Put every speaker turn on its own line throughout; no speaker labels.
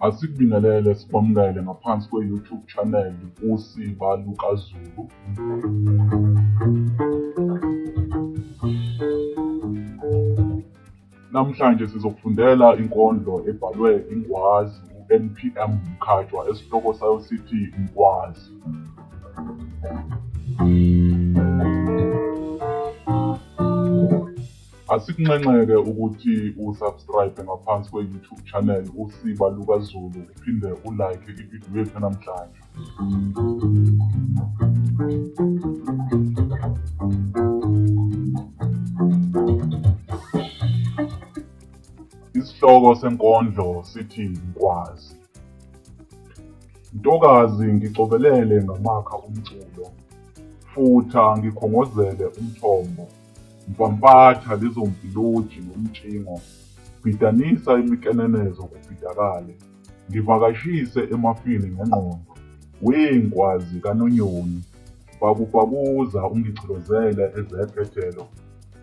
Asikubingelele sikwamukele ngaphansi kwe-YouTube channel usiba lukaZulu. Namhlanje sizokufundela inkondlo ebhalwe Inkwazi NPM Mkhatshwa esihloko sayo sithi Nkwazi. Asikunxenxeke ukuthi usubscribe ngaphansi kwe-YouTube channel usiba lukaZulu uphinde ulike ividiyo yethu namhlanje. Isihloko senkondlo sithi Nkwazi. Ntokazi ngicobelele ngamakha umculo, futha ngikhongozele umthombo. Mpampatha lezo mfiloji nomtshingo, bhidanisa imikenenezo kubhidakale, ngivakashise emafini ngengqondo, wenkwazi kanonyoni, bakubabuza ungicilozele ezephethelo,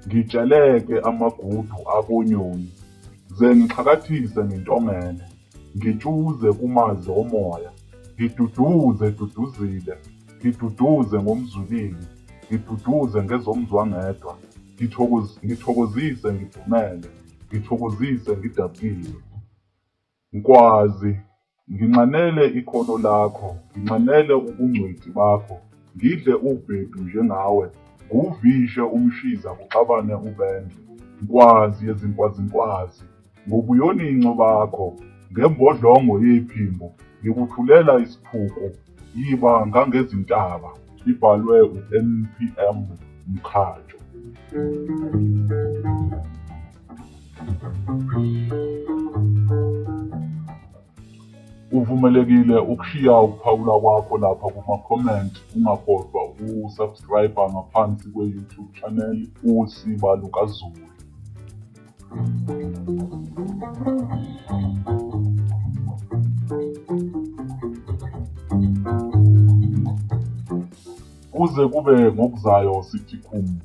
ngitsheleke amagudu abonyoni, ze ngixhakathise ngintongele, ngitshuze kumazi omoya, ngiduduze duduzile, ngiduduze ngomzulili, ngiduduze ngezomzwangedwa, ngithokozise ngidumele, ngithokozise ngidabukile. Nkwazi, nginxanele ikhono lakho, nginxanele ubungcweti bakho, ngidle ubhedu njengawe, nguvishe umshiza kuxabane ubende. Nkwazi yezinkwazinkwazi, ngobuyoninco bakho, ngembodlongo yephimbo, ngikuthulela isiphuku, yiba ngangezintaba. Ibhalwe u-NPM Mkhatshwa. Uvumelekile ukushiya ukuphawula kwakho lapha kuma-comment, ungakhohlwa ukusubscribe ngaphansi kwe-YouTube channel usiba lukaZulu. Kuze kube ngokuzayo sithi khum.